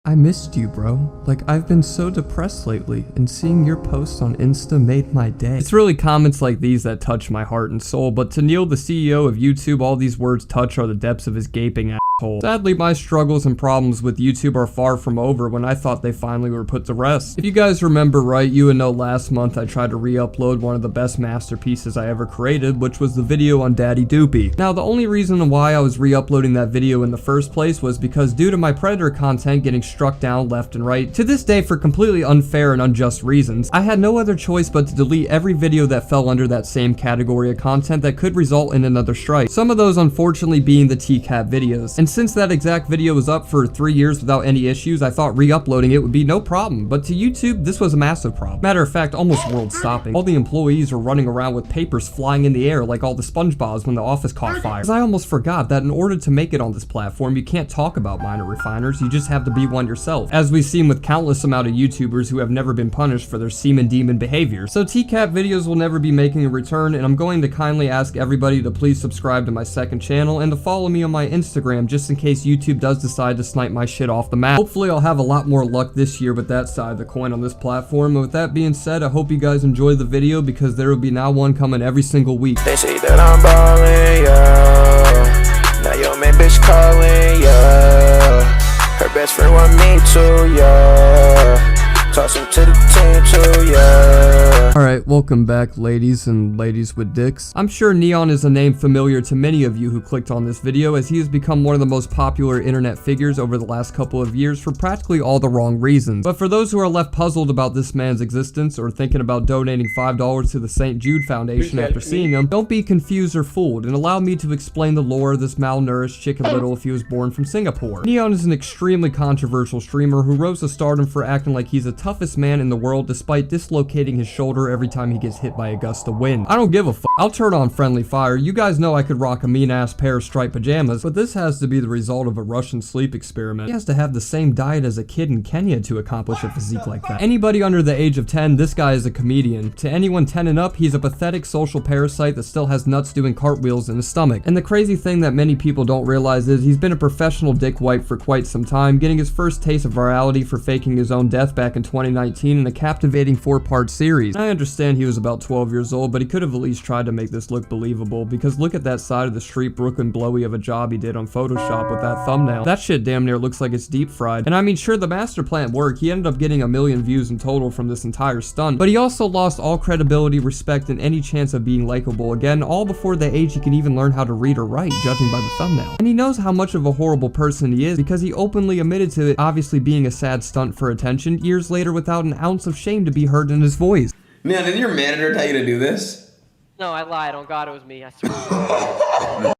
I missed you, bro. Like, I've been so depressed lately, and seeing your post on Insta made my day. It's really comments like these that touch my heart and soul, but to Neil, the CEO of YouTube, all these words touch are the depths of his gaping asshole. Sadly, my struggles and problems with YouTube are far from over when I thought they finally were put to rest. If you guys remember right, you would know last month I tried to re-upload one of the best masterpieces I ever created, which was the video on Daddy Doopy. Now, the only reason why I was re-uploading that video in the first place was because due to my Predator content getting struck down left and right, to this day for completely unfair and unjust reasons, I had no other choice but to delete every video that fell under that same category of content that could result in another strike. Some of those unfortunately being the TCAP videos. And since that exact video was up for 3 years without any issues, I thought re-uploading it would be no problem, but to YouTube, this was a massive problem. Matter of fact, almost world stopping. All the employees were running around with papers flying in the air like all the SpongeBobs when the office caught fire. Because I almost forgot that in order to make it on this platform, you can't talk about minor refiners, you just have to be one yourself, as we've seen with countless amount of YouTubers who have never been punished for their semen demon behavior. So TCAP videos will never be making a return, and I'm going to kindly ask everybody to please subscribe to my second channel and to follow me on my Instagram just in case YouTube does decide to snipe my shit off the map. Hopefully I'll have a lot more luck this year with that side of the coin on this platform, and with that being said, I hope you guys enjoyed the video because there will be now one coming every single week. They say that I'm ballin', yeah. Now your main bitch calling, yeah. Her best friend want me to, yeah. Toss him to the team too, yeah. Alright, welcome back ladies and ladies with dicks. I'm sure N3ON is a name familiar to many of you who clicked on this video, as he has become one of the most popular internet figures over the last couple of years for practically all the wrong reasons. But for those who are left puzzled about this man's existence or thinking about donating $5 to the St. Jude Foundation after seeing him, don't be confused or fooled, and allow me to explain the lore of this malnourished Chicken Little if he was born from Singapore. N3ON is an extremely controversial streamer who rose to stardom for acting like he's the toughest man in the world despite dislocating his shoulder every time he gets hit by a gust of wind. I don't give a f. I'll turn on friendly fire. You guys know I could rock a mean ass pair of striped pajamas, but this has to be the result of a Russian sleep experiment. He has to have the same diet as a kid in Kenya to accomplish a physique like that. Anybody under the age of 10, this guy is a comedian. To anyone 10 and up, he's a pathetic social parasite that still has nuts doing cartwheels in his stomach. And the crazy thing that many people don't realize is he's been a professional dick wipe for quite some time, getting his first taste of virality for faking his own death back in 2019 in a captivating 4-part series. I understand he was about 12 years old, but he could have at least tried to make this look believable, because look at that side of the street Brooklyn blowy of a job he did on Photoshop with that thumbnail. That shit damn near looks like it's deep fried. And I mean, sure, the master plan worked. He ended up getting 1 million views in total from this entire stunt, but he also lost all credibility, respect, and any chance of being likable again, all before the age he can even learn how to read or write, judging by the thumbnail. And he knows how much of a horrible person he is, because he openly admitted to it obviously being a sad stunt for attention years later without an ounce of shame to be heard in his voice. Man, did your manager tell you to do this? No, I lied. On God, it was me. I swear.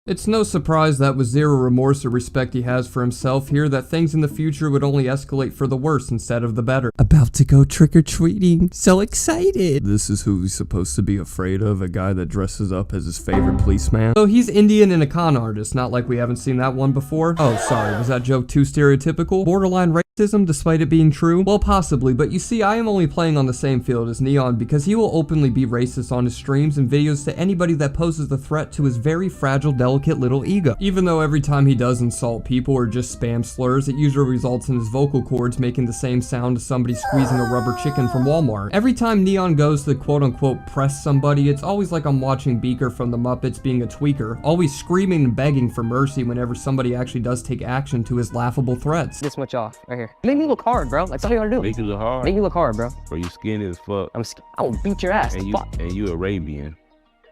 It's no surprise that with zero remorse or respect he has for himself here, that things in the future would only escalate for the worse instead of the better. About to go trick-or-treating. So excited. This is who he's supposed to be afraid of, a guy that dresses up as his favorite policeman. So he's Indian and a con artist, not like we haven't seen that one before. Oh, sorry, was that joke too stereotypical? Borderline racism despite it being true? Well, possibly, but you see, I am only playing on the same field as N3ON because he will openly be racist on his streams and videos to anybody that poses a threat to his very fragile, delicate little ego. Even though every time he does insult people or just spam slurs, it usually results in his vocal cords making the same sound as somebody squeezing a rubber chicken from Walmart. Every time N3ON goes to quote-unquote press somebody, it's always like I'm watching Beaker from the Muppets being a tweaker, always screaming and begging for mercy whenever somebody actually does take action to his laughable threats. This much off, right here. Make me look hard, bro. That's all you gotta do. Make you look hard? Make you look hard, bro. Bro, you skinny as fuck. I will beat your ass. And you Arabian.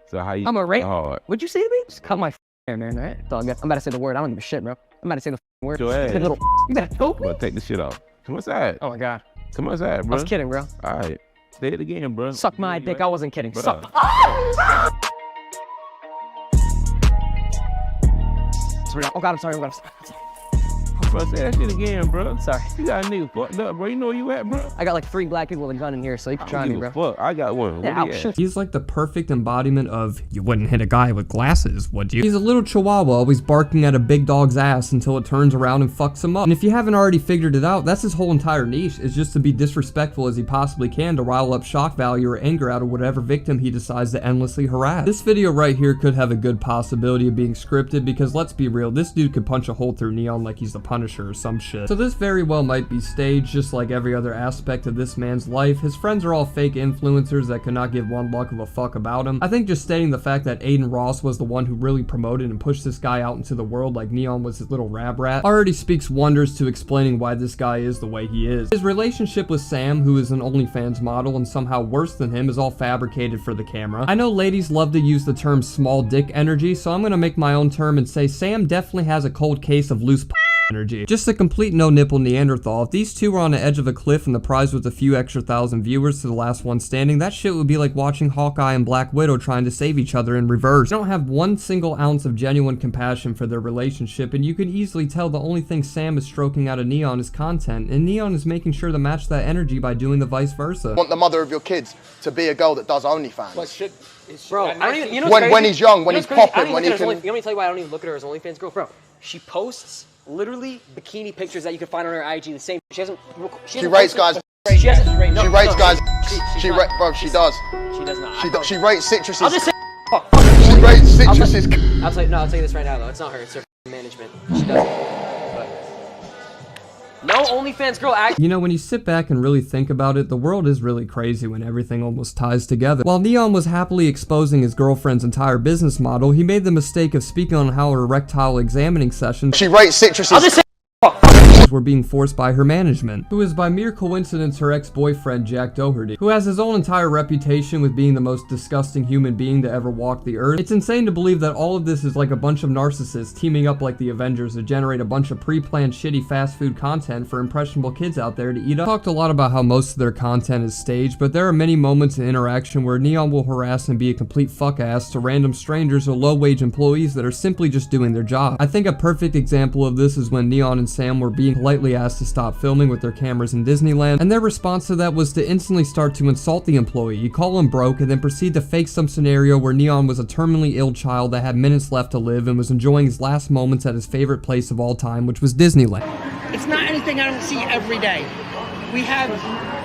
So how you I'm hard? What'd you say to me? Just cut my hair, man, alright? It's all good. I'm about to say the word. I don't give a shit, bro. I'm about to say the word. Your ass. You better choke me? Bro, take the shit off. Come outside. Oh my God. Come outside, bro. I was kidding, bro. Alright. Say it again, bro. Suck my dick. I wasn't kidding. Bro. Suck. Oh God, I'm sorry. Oh God, I'm sorry. Bro, say that shit again, bro. Sorry. You got a nigga fucked up, bro. You know where you at, bro? I got like 3 black people with a gun in here, so you can try me, bro. Fuck, I got one. Yeah, Where he ow, at? shit. He's like the perfect embodiment of, you wouldn't hit a guy with glasses, would you? He's a little chihuahua always barking at a big dog's ass until it turns around and fucks him up. And if you haven't already figured it out, that's his whole entire niche, is just to be disrespectful as he possibly can to rile up shock value or anger out of whatever victim he decides to endlessly harass. This video right here could have a good possibility of being scripted because let's be real, this dude could punch a hole through N3ON like he's the Punisher or some shit. So this very well might be staged, just like every other aspect of this man's life. His friends are all fake influencers that could not give one luck of a fuck about him. I think just stating the fact that Aiden Ross was the one who really promoted and pushed this guy out into the world like N3ON was his little rab rat already speaks wonders to explaining why this guy is the way he is. His relationship with Sam, who is an OnlyFans model and somehow worse than him, is all fabricated for the camera. I know ladies love to use the term small dick energy, so I'm gonna make my own term and say Sam definitely has a cold case of loose energy. Just a complete no-nipple Neanderthal. If these two were on the edge of a cliff and the prize was a few extra thousand viewers to the last one standing, that shit would be like watching Hawkeye and Black Widow trying to save each other in reverse. They don't have one single ounce of genuine compassion for their relationship, and you can easily tell the only thing Sam is stroking out of N3ON is content, and N3ON is making sure to match that energy by doing the vice versa. Want the mother of your kids to be a girl that does OnlyFans. Like shit. Bro, I don't even, you know what's when he's young, when he's popping, when he can... You want me to tell you why I don't even look at her as OnlyFans girl? Bro, she posts literally bikini pictures that you can find on her IG. The same. She hasn't. She rates guys. She hasn't. She rates guys. Bro, she does. She does not. She rates citruses. I'll just say. She rates citruses. I'll tell you this right now though. It's not her. It's her management. She does. No OnlyFans girl act. You know, when you sit back and really think about it, the world is really crazy when everything almost ties together. While N3ON was happily exposing his girlfriend's entire business model, he made the mistake of speaking on how her erectile examining sessions She rates citruses. were being forced by her management, who is by mere coincidence her ex-boyfriend Jack Doherty, who has his own entire reputation with being the most disgusting human being to ever walk the earth. It's insane to believe that all of this is like a bunch of narcissists teaming up like the Avengers to generate a bunch of pre-planned shitty fast food content for impressionable kids out there to eat up. Talked a lot about how most of their content is staged, but there are many moments in interaction where N3ON will harass and be a complete fuck ass to random strangers or low-wage employees that are simply just doing their job. I think a perfect example of this is when N3ON and Sam were being politely asked to stop filming with their cameras in Disneyland, and their response to that was to instantly start to insult the employee, call him broke, and then proceed to fake some scenario where N3ON was a terminally ill child that had minutes left to live and was enjoying his last moments at his favorite place of all time, which was Disneyland. It's not anything I don't see every day. We have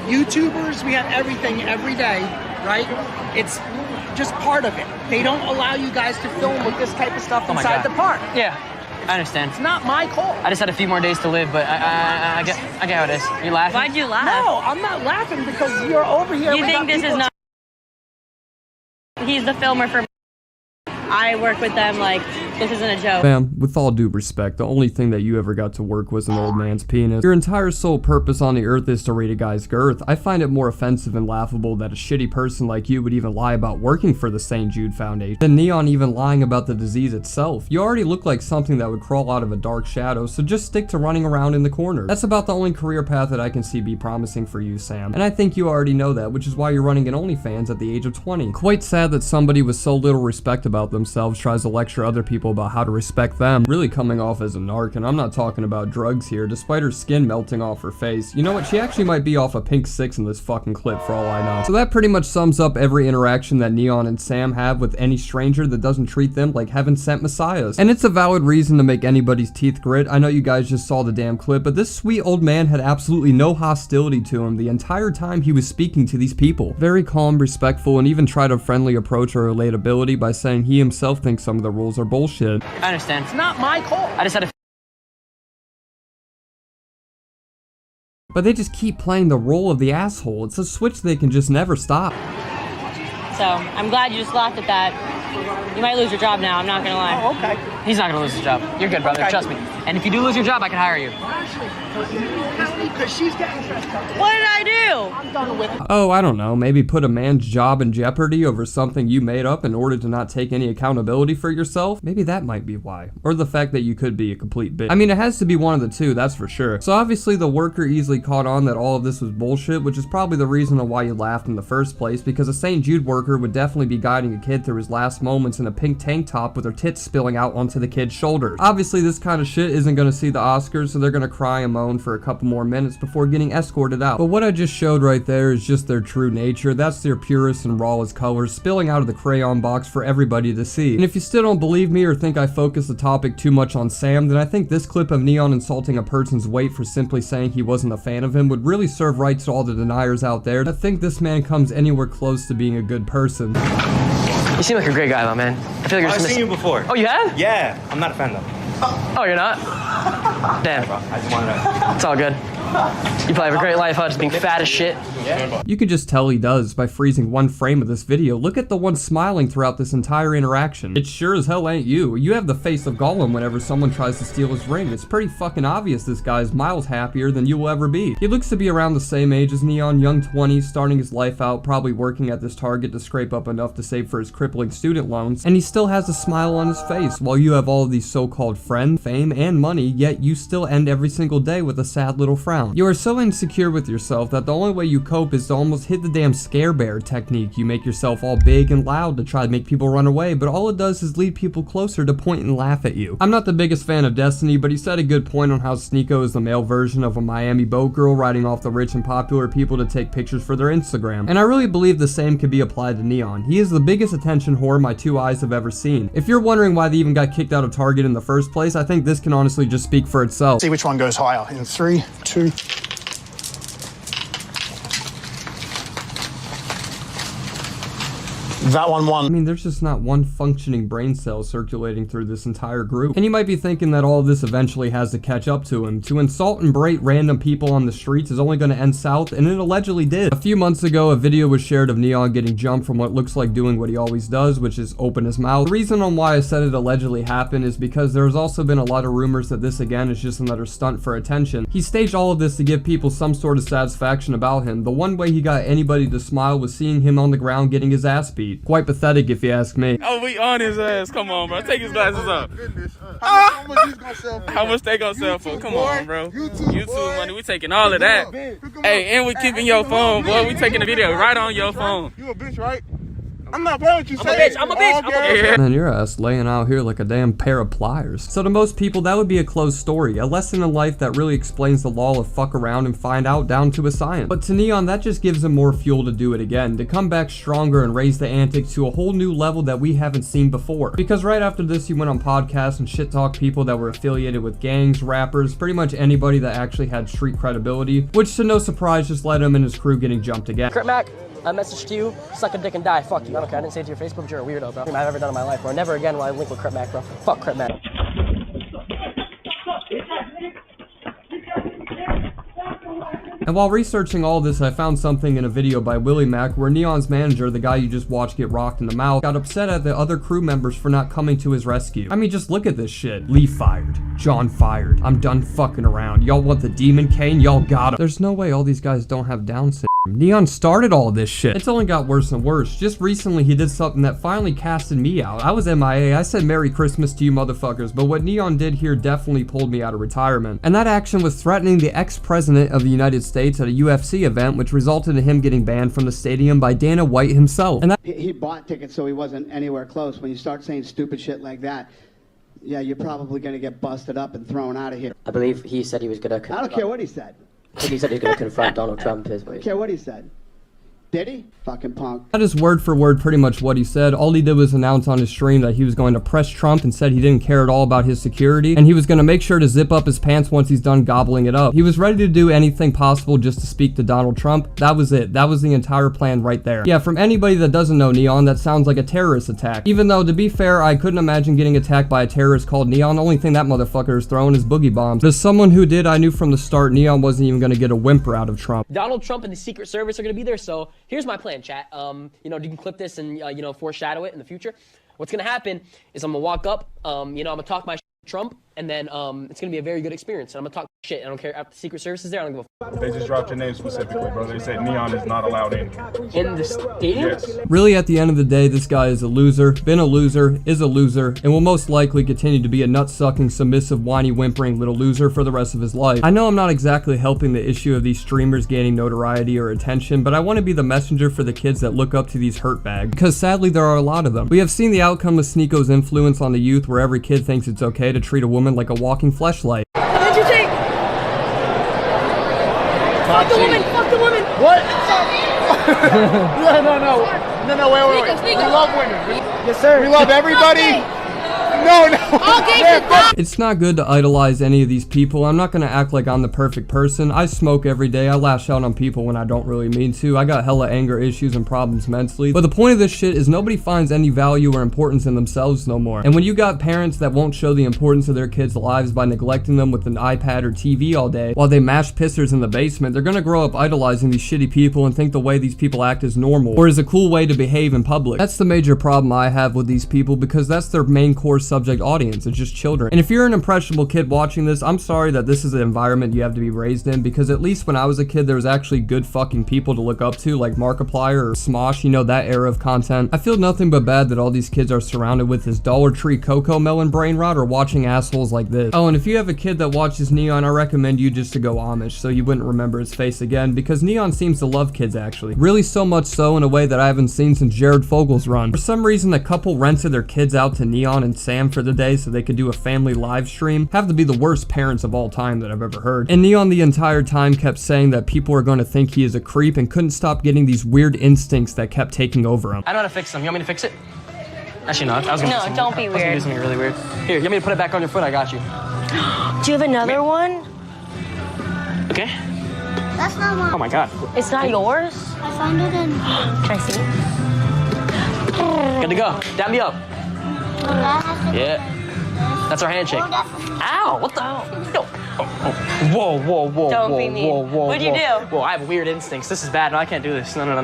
YouTubers, we have everything every day, right? It's just part of it. They don't allow you guys to film with this type of stuff inside the park. Yeah, I understand. It's not my call. I just had a few more days to live, but I get how it is. You laughing? Why'd you laugh? No, I'm not laughing because you're over here. You think this is not... He's the filmer for... I work with them like this isn't a joke. Fam, with all due respect, the only thing that you ever got to work was an old man's penis. Your entire sole purpose on the earth is to rate a guy's girth. I find it more offensive and laughable that a shitty person like you would even lie about working for the St. Jude Foundation than N3ON even lying about the disease itself. You already look like something that would crawl out of a dark shadow, so just stick to running around in the corner. That's about the only career path that I can see be promising for you, Sam. And I think you already know that, which is why you're running an OnlyFans at the age of 20. Quite sad that somebody with so little respect about themselves tries to lecture other people about how to respect them, really coming off as a narc, and I'm not talking about drugs here, despite her skin melting off her face. You know what, she actually might be off a pink 6 in this fucking clip for all I know. So that pretty much sums up every interaction that N3ON and Sam have with any stranger that doesn't treat them like heaven-sent messiahs. And it's a valid reason to make anybody's teeth grit. I know you guys just saw the damn clip, but this sweet old man had absolutely no hostility to him the entire time he was speaking to these people. Very calm, respectful, and even tried a friendly approach or relatability by saying he himself thinks some of the rules are bullshit. I understand. It's not my call. I just had a... But they just keep playing the role of the asshole. It's a switch they can just never stop. So I'm glad you just laughed at that. You might lose your job now, I'm not gonna lie. Oh, okay. He's not gonna lose his job. You're good, brother. Okay. Trust me. And if you do lose your job, I can hire you. Because she's getting stressed out. What did I do? I'm done with it. Oh, I don't know, maybe put a man's job in jeopardy over something you made up in order to not take any accountability for yourself? Maybe that might be why. Or the fact that you could be a complete bitch. I mean, it has to be one of the two, that's for sure. So obviously the worker easily caught on that all of this was bullshit, which is probably the reason why you laughed in the first place, because a St. Jude worker would definitely be guiding a kid through his last moments in a pink tank top with her tits spilling out onto the kid's shoulders. Obviously, this kind of shit isn't gonna see the Oscars, so they're gonna cry and moan for a couple more minutes before getting escorted out. But what I just showed right there is just their true nature. That's their purest and rawest colors spilling out of the crayon box for everybody to see. And if you still don't believe me or think I focus the topic too much on Sam, then I think this clip of N3ON insulting a person's weight for simply saying he wasn't a fan of him would really serve right to all the deniers out there that think this man comes anywhere close to being a good person. You seem like a great guy, though, man. I feel like you're I've seen you before. Oh, you have? Yeah, I'm not a fan though. Oh, you're not? Damn. Bro, I just wanted to. It's all good. You probably have a great life, huh? Just being fat as shit. Yeah. You can just tell he does by freezing one frame of this video. Look at the one smiling throughout this entire interaction. It sure as hell ain't you. You have the face of Gollum whenever someone tries to steal his ring. It's pretty fucking obvious this guy's miles happier than you will ever be. He looks to be around the same age as N3ON, young 20s, starting his life out, probably working at this Target to scrape up enough to save for his crippling student loans, and he still has a smile on his face, while you have all of these so-called friends, fame, and money, yet you still end every single day with a sad little frown. You are so insecure with yourself that the only way you cope is to almost hit the damn scare bear technique. You make yourself all big and loud to try to make people run away, but all it does is lead people closer to point and laugh at you. I'm not the biggest fan of Destiny, but he said a good point on how Sneeko is the male version of a Miami boat girl riding off the rich and popular people to take pictures for their Instagram. And I really believe the same could be applied to N3ON. He is the biggest attention whore my two eyes have ever seen. If you're wondering why they even got kicked out of Target in the first place, I think this can honestly just speak for itself. See which one goes higher in 3, 2. That one won. I mean, there's just not one functioning brain cell circulating through this entire group. And you might be thinking that all of this eventually has to catch up to him. To insult and berate random people on the streets is only going to end south, and it allegedly did. A few months ago, a video was shared of N3ON getting jumped from what looks like doing what he always does, which is open his mouth. The reason on why I said it allegedly happened is because there's also been a lot of rumors that this again is just another stunt for attention. He staged all of this to give people some sort of satisfaction about him. The one way he got anybody to smile was seeing him on the ground getting his ass beat. Quite pathetic if you ask me. Oh, we on his ass. Come on, bro. Take his glasses off. How much he's gonna sell for? How much they gonna sell for? Come on, bro. YouTube money. We taking all of that. Hey, and we keeping your phone, boy. We taking the video right on your phone. You a bitch, right? I'm not playing with you. I'm a bitch. And your ass laying out here like a damn pair of pliers. So to most people, that would be a closed story, a lesson in life that really explains the law of fuck around and find out down to a science. But to N3ON, that just gives him more fuel to do it again, to come back stronger and raise the antics to a whole new level that we haven't seen before. Because right after this, he went on podcasts and shit talked people that were affiliated with gangs, rappers, pretty much anybody that actually had street credibility, which to no surprise just led him and his crew getting jumped again. Crip Mac, a message to you, suck a dick and die. Fuck you. I don't care. I didn't say it to your Facebook, but you're a weirdo, bro. I've ever done in my life, bro. Never again will I link with Crip Mac, bro. Fuck Crip Mac. And while researching all this, I found something in a video by Willie Mac where N3ON's manager, the guy you just watched get rocked in the mouth, got upset at the other crew members for not coming to his rescue. I mean, just look at this shit. Lee fired. John fired. I'm done fucking around. Y'all want the demon cane? Y'all got him. There's no way all these guys don't have Down syndrome. N3ON started all of this shit. It's only got worse and worse. Just recently, he did something that finally casted me out. I was MIA. I said Merry Christmas to you motherfuckers, but what N3ON did here definitely pulled me out of retirement. And that action was threatening the ex-president of the United States at a UFC event, which resulted in him getting banned from the stadium by Dana White himself. And that he bought tickets so he wasn't anywhere close. When you start saying stupid shit like that, yeah, you're probably going to get busted up and thrown out of here. I believe he said he was gonna. I don't care what he said. I think he said he was gonna confront Donald Trump. I don't care what he said. Did he? Fucking punk. That is word for word pretty much what he said. All he did was announce on his stream that he was going to press Trump and said he didn't care at all about his security, and he was going to make sure to zip up his pants once he's done gobbling it up. He was ready to do anything possible just to speak to Donald Trump. That was it. That was the entire plan right there. Yeah, from anybody that doesn't know N3ON, that sounds like a terrorist attack. Even though, to be fair, I couldn't imagine getting attacked by a terrorist called N3ON. The only thing that motherfucker is throwing is boogie bombs. As someone who did, I knew from the start N3ON wasn't even going to get a whimper out of Trump. Donald Trump and the Secret Service are gonna be there, so here's my plan, chat. You know, you can clip this and, you know, foreshadow it in the future. What's gonna happen is I'm gonna walk up, you know, I'm gonna talk my shit to Trump. and then it's gonna be a very good experience. And I'm gonna talk shit. I don't care if the Secret Service is there. I don't give a fuck. They just dropped your name specifically, bro. They said N3ON is not allowed in. In the stadium? Yes. Really, at the end of the day, this guy is a loser, been a loser, is a loser, and will most likely continue to be a nut-sucking, submissive, whiny, whimpering little loser for the rest of his life. I know I'm not exactly helping the issue of these streamers gaining notoriety or attention, but I want to be the messenger for the kids that look up to these hurtbags, because sadly there are a lot of them. We have seen the outcome of Sneako's influence on the youth, where every kid thinks it's okay to treat a woman like a walking fleshlight. What did you think? Fuck the woman! Fuck the woman! What? No, wait. We love women. Yes, sir. We love everybody. No. It's not good to idolize any of these people. I'm not gonna act like I'm the perfect person. I smoke every day. I lash out on people when I don't really mean to. I got hella anger issues and problems mentally. But the point of this shit is nobody finds any value or importance in themselves no more. And when you got parents that won't show the importance of their kids' lives by neglecting them with an iPad or TV all day while they mash pissers in the basement, they're gonna grow up idolizing these shitty people and think the way these people act is normal or is a cool way to behave in public. That's the major problem I have with these people, because that's their main core subject audience. It's just children. And if you're an impressionable kid watching this, I'm sorry that this is the environment you have to be raised in, because at least when I was a kid, there was actually good fucking people to look up to, like Markiplier or Smosh, you know, that era of content. I feel nothing but bad that all these kids are surrounded with this Dollar Tree Cocoa Melon brain rot or watching assholes like this. Oh, and if you have a kid that watches N3ON, I recommend you just to go Amish so you wouldn't remember his face again, because N3ON seems to love kids actually. Really so much so in a way that I haven't seen since Jared Fogel's run. For some reason, a couple rented their kids out to N3ON and Sam for the day so they could do a family live stream. Have to be the worst parents of all time that I've ever heard. And N3ON the entire time kept saying that people are going to think he is a creep and couldn't stop getting these weird instincts that kept taking over him. I know how to fix them. You want me to fix it? Actually, no. I was gonna No, don't be weird. I was gonna do something really weird. Here, you want me to put it back on your foot? I got you. Do you have another one? Okay. That's not one. Oh my god. It's not yours? I found it in. Can I see? Good to go. Dab me up. Yeah. That's our handshake. Ow! What the? No. Whoa. Don't be mean. What'd you do? Whoa, I have weird instincts. This is bad. No, I can't do this. No. I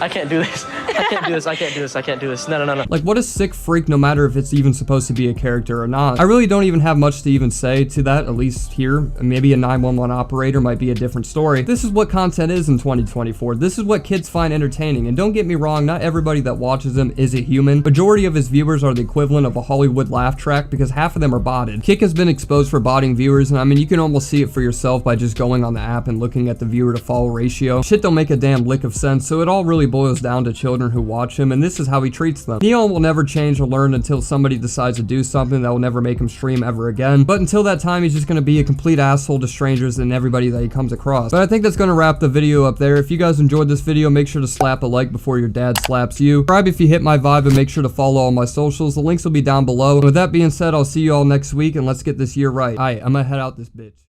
can't do this. I can't do this. No. Like, what a sick freak, no matter if it's even supposed to be a character or not. I really don't even have much to even say to that, at least here. Maybe a 911 operator might be a different story. This is what content is in 2024. This is what kids find entertaining. And don't get me wrong, not everybody that watches him is a human. Majority of his viewers are the equivalent of a Hollywood laugh track, because half of them are botted. Kick has been exposed for botting viewers, and I mean, you can almost see it for yourself by just going on the app and looking at the viewer to follow ratio. Shit don't make a damn lick of sense, so it all really boils down to children who watch him, and this is how he treats them. N3ON will never change or learn until somebody decides to do something that will never make him stream ever again, but until that time, he's just gonna be a complete asshole to strangers and everybody that he comes across. But I think that's gonna wrap the video up there. If you guys enjoyed this video, make sure to slap a like before your dad slaps you. Subscribe if you hit my vibe, and make sure to follow all my socials. The links will be down below. And with that being said, I'll see you all next week, and let's get this year right. Alright, I'm gonna head out this bitch.